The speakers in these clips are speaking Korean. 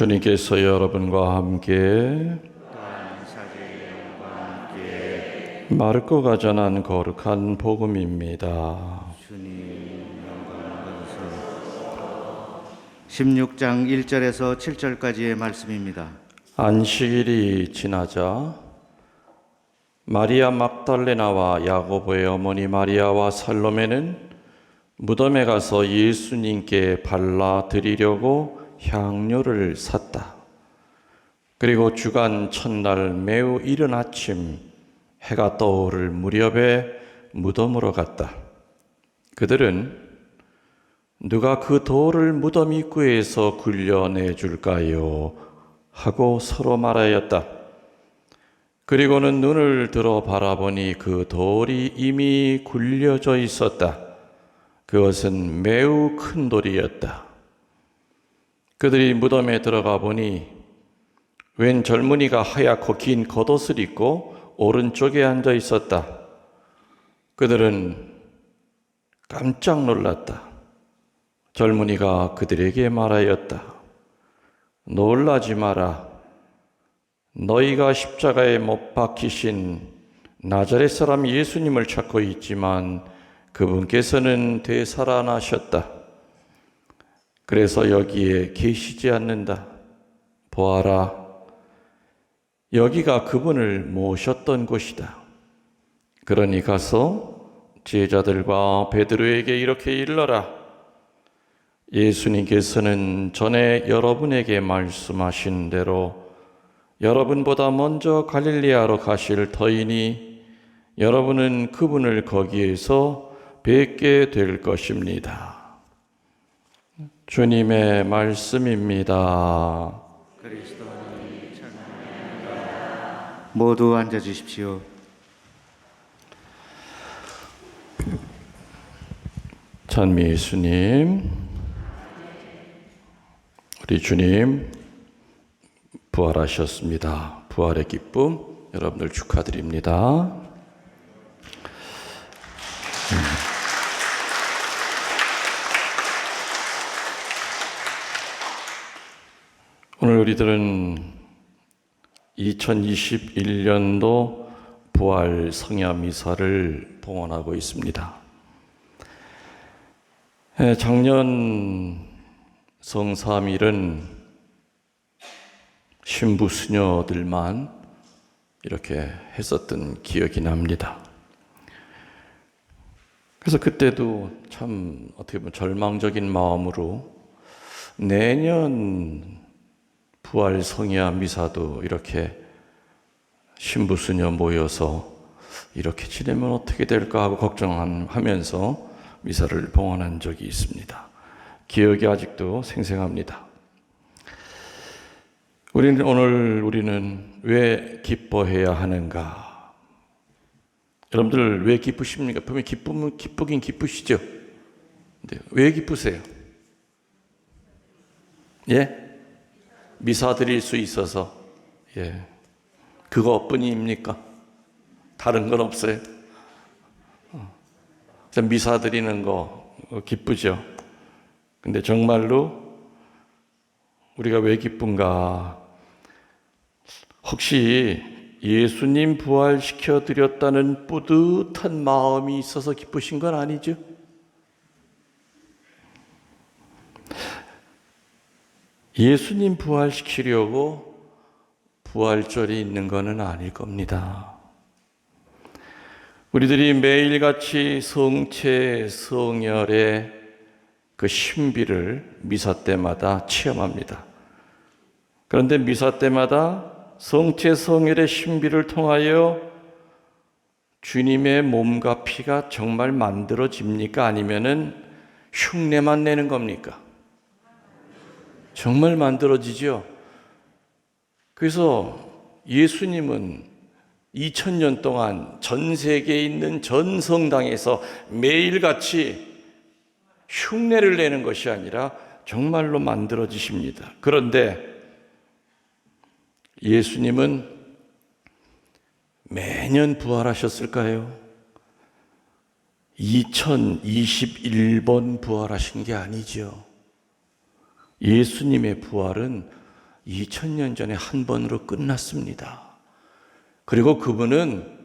주님께서 여러분과 함께 마르코가 전한 거룩한 복음입니다. 주님 영광 받으소서. 16장 1절에서 7절까지의 말씀입니다. 안식일이 지나자 마리아 막달레나와 야고보의 어머니 마리아와 살로메는 무덤에 가서 예수님께 발라 드리려고 향료를 샀다. 그리고 주간 첫날 매우 이른 아침 해가 떠오를 무렵에 무덤으로 갔다. 그들은 누가 그 돌을 무덤 입구에서 굴려내 줄까요? 하고 서로 말하였다. 그리고는 눈을 들어 바라보니 그 돌이 이미 굴려져 있었다. 그것은 매우 큰 돌이었다. 그들이 무덤에 들어가 보니 웬 젊은이가 하얗고 긴 겉옷을 입고 오른쪽에 앉아 있었다. 그들은 깜짝 놀랐다. 젊은이가 그들에게 말하였다. 놀라지 마라. 너희가 십자가에 못 박히신 나자렛 사람 예수님을 찾고 있지만 그분께서는 되살아나셨다. 그래서 여기에 계시지 않는다. 보아라. 여기가 그분을 모셨던 곳이다. 그러니 가서 제자들과 베드로에게 이렇게 일러라. 예수님께서는 전에 여러분에게 말씀하신 대로 여러분보다 먼저 갈릴리아로 가실 터이니 여러분은 그분을 거기에서 뵙게 될 것입니다. 주님의 말씀입니다. 그리스도님 찬양합니다. 모두 앉아 주십시오. 찬미 예수님, 우리 주님 부활하셨습니다. 부활의 기쁨 여러분들 축하드립니다. 오늘 우리들은 2021년도 부활 성야 미사를 봉헌하고 있습니다. 작년 성삼일은 신부 수녀들만 이렇게 했었던 기억이 납니다. 그래서 그때도 참 어떻게 보면 절망적인 마음으로 내년 부활 성야 미사도 이렇게 신부 수녀 모여서 이렇게 지내면 어떻게 될까 하고 걱정하면서 미사를 봉헌한 적이 있습니다. 기억이 아직도 생생합니다. 우리는 왜 기뻐해야 하는가? 여러분들 왜 기쁘십니까? 분명히 기쁘긴 기쁘시죠? 근데 왜 기쁘세요? 예? 미사 드릴 수 있어서. 예. 그것뿐입니까? 다른 건 없어요? 미사 드리는 거 기쁘죠? 근데 정말로 우리가 왜 기쁜가? 혹시 예수님 부활시켜 드렸다는 뿌듯한 마음이 있어서 기쁘신 건 아니죠? 예수님 부활시키려고 부활절이 있는 것은 아닐 겁니다. 우리들이 매일같이 성체, 성혈의 그 신비를 미사 때마다 체험합니다. 그런데 미사 때마다 성체, 성혈의 신비를 통하여 주님의 몸과 피가 정말 만들어집니까? 아니면은 흉내만 내는 겁니까? 정말 만들어지죠. 그래서 예수님은 2000년 동안 전 세계에 있는 전 성당에서 매일같이 흉내를 내는 것이 아니라 정말로 만들어지십니다. 그런데 예수님은 매년 부활하셨을까요? 2021번 부활하신 게 아니죠. 예수님의 부활은 2000년 전에 한 번으로 끝났습니다. 그리고 그분은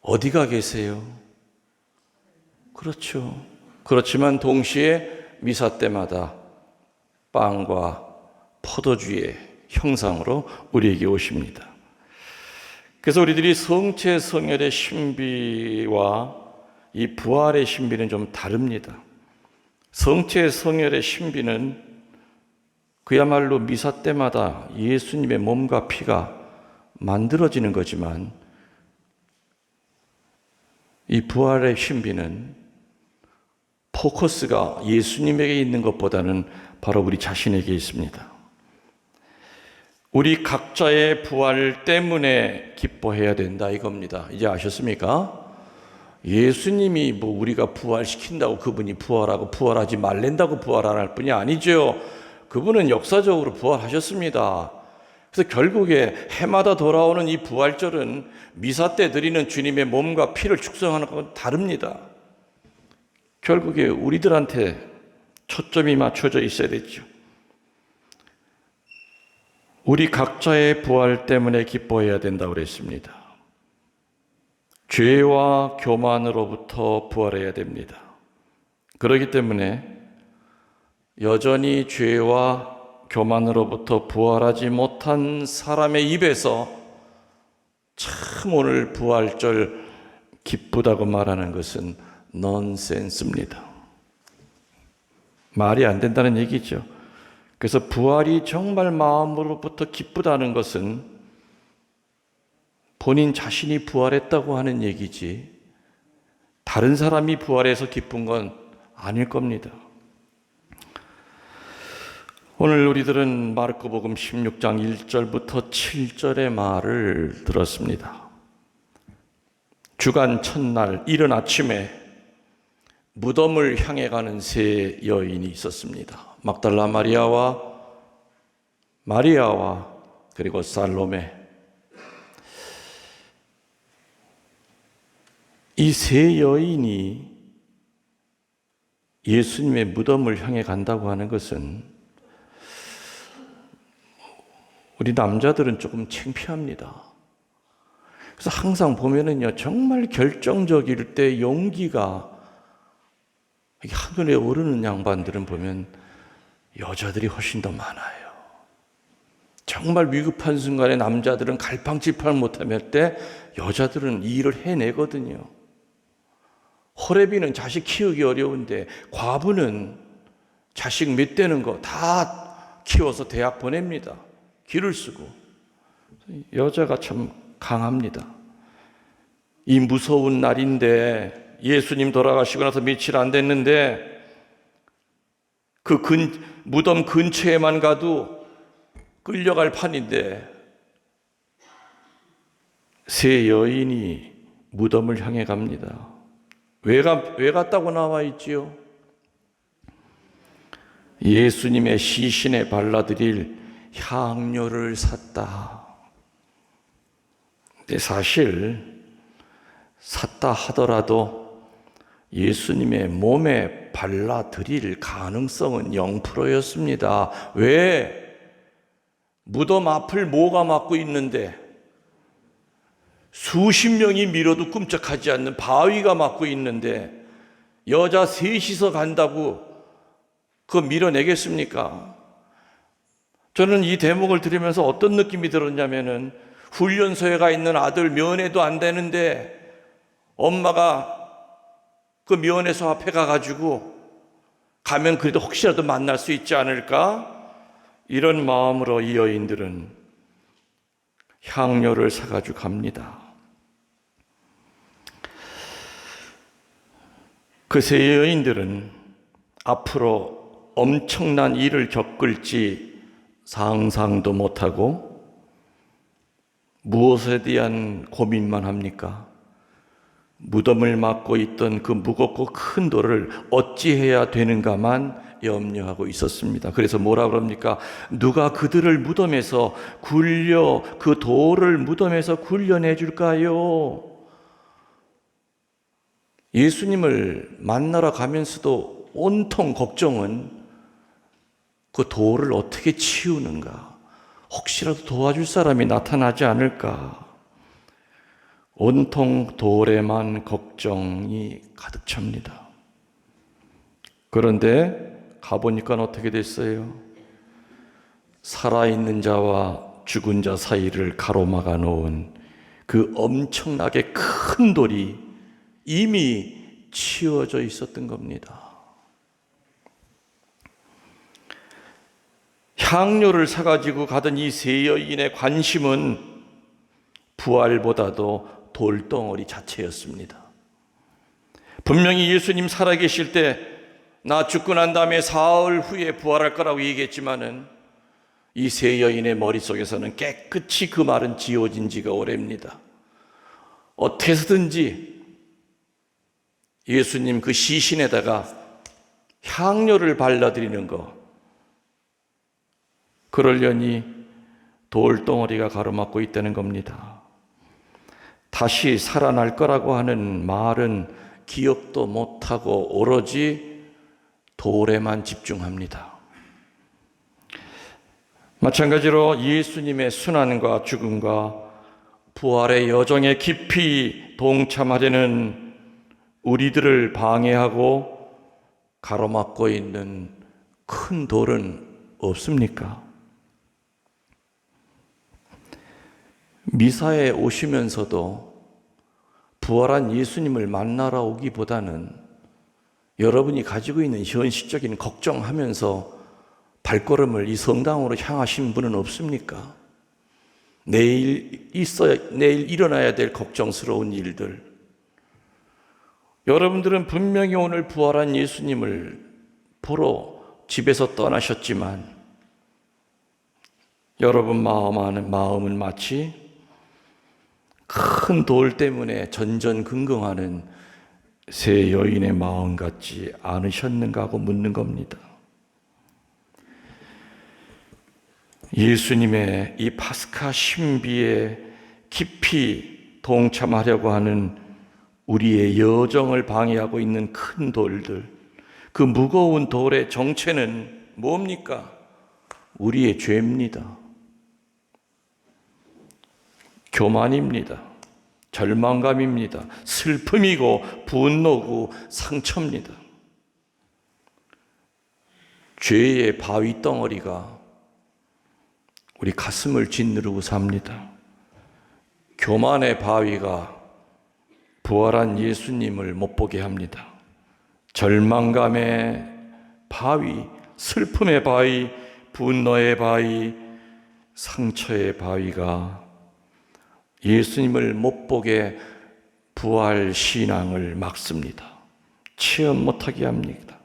어디가 계세요? 그렇죠. 그렇지만 동시에 미사 때마다 빵과 포도주의 형상으로 우리에게 오십니다. 그래서 우리들이 성체 성혈의 신비와 이 부활의 신비는 좀 다릅니다. 성체 성혈의 신비는 그야말로 미사 때마다 예수님의 몸과 피가 만들어지는 거지만, 이 부활의 신비는 포커스가 예수님에게 있는 것보다는 바로 우리 자신에게 있습니다. 우리 각자의 부활 때문에 기뻐해야 된다 이겁니다. 이제 아셨습니까? 예수님이 뭐 우리가 부활시킨다고 그분이 부활하고 부활하지 말랜다고 부활 안 할 뿐이 아니죠. 그분은 역사적으로 부활하셨습니다. 그래서 결국에 해마다 돌아오는 이 부활절은 미사 때 드리는 주님의 몸과 피를 축성하는 것과 다릅니다. 결국에 우리들한테 초점이 맞춰져 있어야 되죠. 우리 각자의 부활 때문에 기뻐해야 된다고 그랬습니다. 죄와 교만으로부터 부활해야 됩니다. 그렇기 때문에 여전히 죄와 교만으로부터 부활하지 못한 사람의 입에서 참 오늘 부활절 기쁘다고 말하는 것은 넌센스입니다. 말이 안 된다는 얘기죠. 그래서 부활이 정말 마음으로부터 기쁘다는 것은 본인 자신이 부활했다고 하는 얘기지, 다른 사람이 부활해서 기쁜 건 아닐 겁니다. 오늘 우리들은 마르코복음 16장 1절부터 7절의 말을 들었습니다. 주간 첫날 이른 아침에 무덤을 향해 가는 세 여인이 있었습니다. 막달라 마리아와 그리고 살로메. 이 세 여인이 예수님의 무덤을 향해 간다고 하는 것은 우리 남자들은 조금 창피합니다. 그래서 항상 보면은요, 정말 결정적일 때 용기가 하늘에 오르는 양반들은 보면 여자들이 훨씬 더 많아요. 정말 위급한 순간에 남자들은 갈팡질팡 못하면 때 여자들은 이 일을 해내거든요. 호레비는 자식 키우기 어려운데 과부는 자식 몇 되는 거 다 키워서 대학 보냅니다. 길을 쓰고. 여자가 참 강합니다. 이 무서운 날인데, 예수님 돌아가시고 나서 며칠 안 됐는데 그 무덤 근처에만 가도 끌려갈 판인데 세 여인이 무덤을 향해 갑니다. 왜 갔다고 나와 있지요? 예수님의 시신에 발라드릴 향료를 샀다. 근데 사실 샀다 하더라도 예수님의 몸에 발라드릴 가능성은 0%였습니다. 왜? 무덤 앞을 모가 막고 있는데 수십 명이 밀어도 꿈쩍하지 않는 바위가 막고 있는데 여자 셋이서 간다고 그거 밀어내겠습니까? 저는 이 대목을 들으면서 어떤 느낌이 들었냐면은, 훈련소에 가 있는 아들 면회도 안 되는데 엄마가 그 면회소 앞에 가가지고 가면 그래도 혹시라도 만날 수 있지 않을까? 이런 마음으로 이 여인들은 향료를 사가지고 갑니다. 그 세 여인들은 앞으로 엄청난 일을 겪을지 상상도 못하고 무엇에 대한 고민만 합니까? 무덤을 막고 있던 그 무겁고 큰 돌을 어찌해야 되는가만 염려하고 있었습니다. 그래서 뭐라 그럽니까? 누가 그들을 무덤에서 그 돌을 무덤에서 굴려내 줄까요? 예수님을 만나러 가면서도 온통 걱정은 그 돌을 어떻게 치우는가? 혹시라도 도와줄 사람이 나타나지 않을까? 온통 돌에만 걱정이 가득 찹니다. 그런데 가보니까 어떻게 됐어요? 살아있는 자와 죽은 자 사이를 가로막아 놓은 그 엄청나게 큰 돌이 이미 치워져 있었던 겁니다. 향료를 사가지고 가던 이 세 여인의 관심은 부활보다도 돌덩어리 자체였습니다. 분명히 예수님 살아계실 때 나 죽고 난 다음에 사흘 후에 부활할 거라고 얘기했지만은 이 세 여인의 머릿속에서는 깨끗이 그 말은 지워진 지가 오래입니다. 어떻게 해서든지 예수님 그 시신에다가 향료를 발라드리는 거, 그러려니 돌덩어리가 가로막고 있다는 겁니다. 다시 살아날 거라고 하는 말은 기억도 못하고 오로지 돌에만 집중합니다. 마찬가지로 예수님의 순환과 죽음과 부활의 여정에 깊이 동참하려는 우리들을 방해하고 가로막고 있는 큰 돌은 없습니까? 미사에 오시면서도 부활한 예수님을 만나러 오기보다는 여러분이 가지고 있는 현실적인 걱정하면서 발걸음을 이 성당으로 향하신 분은 없습니까? 내일 일어나야 될 걱정스러운 일들. 여러분들은 분명히 오늘 부활한 예수님을 보러 집에서 떠나셨지만 여러분 마음은 마치 큰 돌 때문에 전전긍긍하는 세 여인의 마음 같지 않으셨는가 하고 묻는 겁니다. 예수님의 이 파스카 신비에 깊이 동참하려고 하는 우리의 여정을 방해하고 있는 큰 돌들, 그 무거운 돌의 정체는 뭡니까? 우리의 죄입니다. 교만입니다. 절망감입니다. 슬픔이고 분노고 상처입니다. 죄의 바위 덩어리가 우리 가슴을 짓누르고 삽니다. 교만의 바위가 부활한 예수님을 못 보게 합니다. 절망감의 바위, 슬픔의 바위, 분노의 바위, 상처의 바위가 예수님을 못 보게 부활 신앙을 막습니다. 체험 못하게 합니다.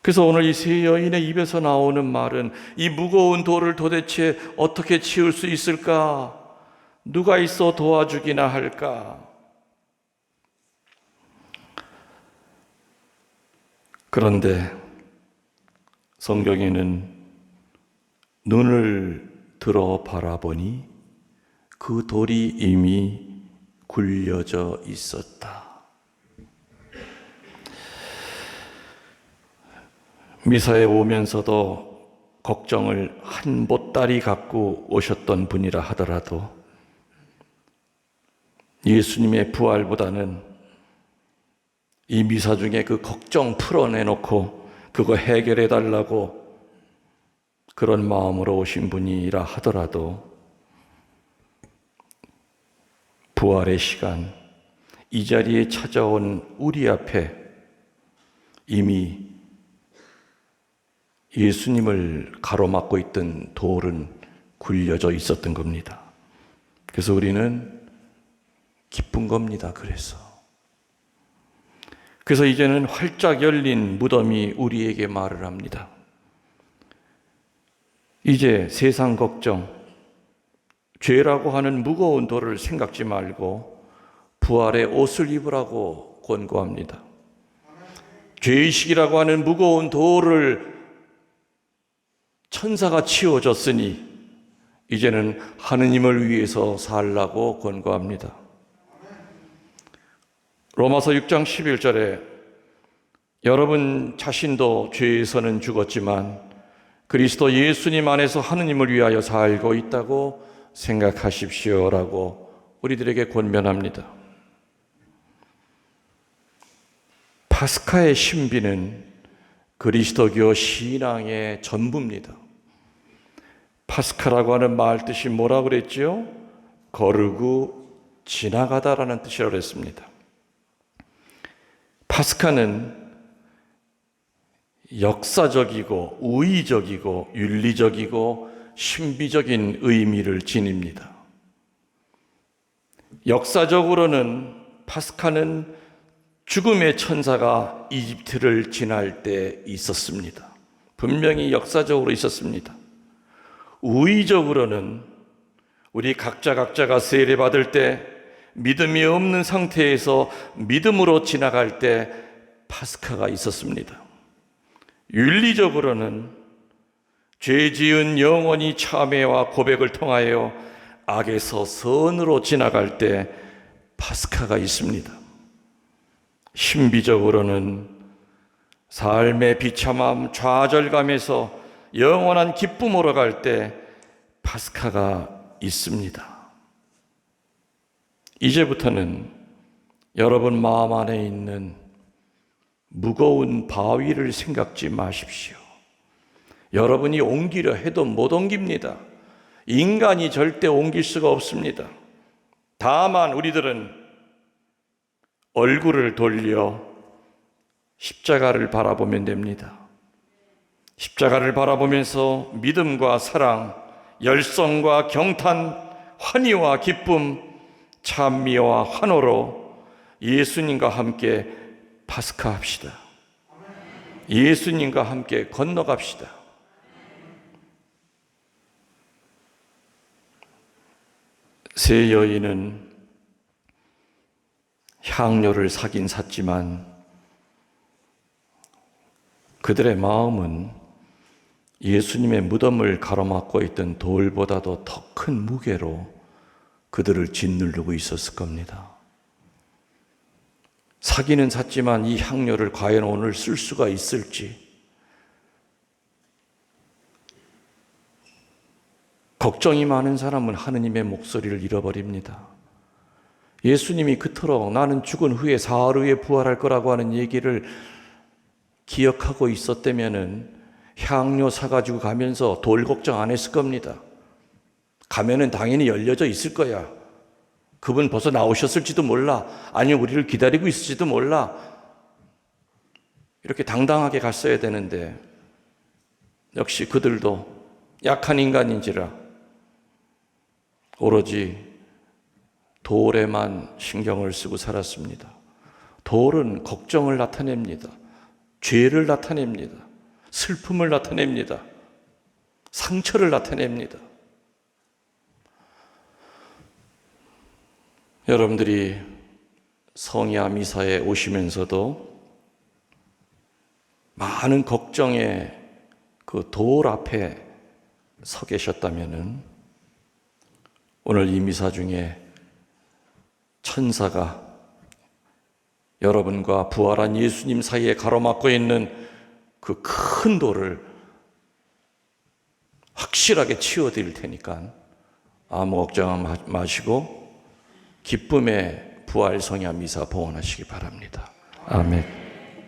그래서 오늘 이 세 여인의 입에서 나오는 말은 이 무거운 돌을 도대체 어떻게 치울 수 있을까? 누가 있어 도와주기나 할까? 그런데 성경에는 눈을 들어 바라보니 그 돌이 이미 굴려져 있었다. 미사에 오면서도 걱정을 한 보따리 갖고 오셨던 분이라 하더라도 예수님의 부활보다는 이 미사 중에 그 걱정 풀어내놓고 그거 해결해 달라고 그런 마음으로 오신 분이라 하더라도 부활의 시간, 이 자리에 찾아온 우리 앞에 이미 예수님을 가로막고 있던 돌은 굴려져 있었던 겁니다. 그래서 우리는 기쁜 겁니다. 그래서 이제는 활짝 열린 무덤이 우리에게 말을 합니다. 이제 세상 걱정, 죄라고 하는 무거운 돌을 생각지 말고 부활의 옷을 입으라고 권고합니다. 죄의식이라고 하는 무거운 돌을 천사가 치워줬으니 이제는 하느님을 위해서 살라고 권고합니다. 로마서 6장 11절에 여러분 자신도 죄에서는 죽었지만 그리스도 예수님 안에서 하느님을 위하여 살고 있다고 생각하십시오라고 우리들에게 권면합니다. 파스카의 신비는 그리스도교 신앙의 전부입니다. 파스카라고 하는 말 뜻이 뭐라고 그랬죠? 거르고 지나가다라는 뜻이라고 했습니다. 파스카는 역사적이고 우의적이고 윤리적이고 신비적인 의미를 지닙니다. 역사적으로는 파스카는 죽음의 천사가 이집트를 지날 때 있었습니다. 분명히 역사적으로 있었습니다. 우의적으로는 우리 각자가 세례받을 때 믿음이 없는 상태에서 믿음으로 지나갈 때 파스카가 있었습니다. 윤리적으로는 죄 지은 영혼이 참회와 고백을 통하여 악에서 선으로 지나갈 때 파스카가 있습니다. 신비적으로는 삶의 비참함, 좌절감에서 영원한 기쁨으로 갈 때 파스카가 있습니다. 이제부터는 여러분 마음 안에 있는 무거운 바위를 생각지 마십시오. 여러분이 옮기려 해도 못 옮깁니다. 인간이 절대 옮길 수가 없습니다. 다만 우리들은 얼굴을 돌려 십자가를 바라보면 됩니다. 십자가를 바라보면서 믿음과 사랑, 열성과 경탄, 환희와 기쁨, 찬미와 환호로 예수님과 함께 파스카 합시다. 예수님과 함께 건너갑시다. 세 여인은 향료를 사긴 샀지만 그들의 마음은 예수님의 무덤을 가로막고 있던 돌보다도 더 큰 무게로 그들을 짓누르고 있었을 겁니다. 사기는 샀지만 이 향료를 과연 오늘 쓸 수가 있을지, 걱정이 많은 사람은 하느님의 목소리를 잃어버립니다. 예수님이 그토록 나는 죽은 후에 사흘 후에 부활할 거라고 하는 얘기를 기억하고 있었다면은 향료 사가지고 가면서 돌 걱정 안 했을 겁니다. 가면은 당연히 열려져 있을 거야. 그분 벌써 나오셨을지도 몰라. 아니면 우리를 기다리고 있을지도 몰라. 이렇게 당당하게 갔어야 되는데 역시 그들도 약한 인간인지라 오로지 돌에만 신경을 쓰고 살았습니다. 돌은 걱정을 나타냅니다. 죄를 나타냅니다. 슬픔을 나타냅니다. 상처를 나타냅니다. 여러분들이 성야 미사에 오시면서도 많은 걱정의 그 돌 앞에 서 계셨다면은 오늘 이 미사 중에 천사가 여러분과 부활한 예수님 사이에 가로막고 있는 그 큰 돌을 확실하게 치워드릴 테니까 아무 걱정 마시고 기쁨의 부활 성야 미사 봉헌하시기 바랍니다. 아멘.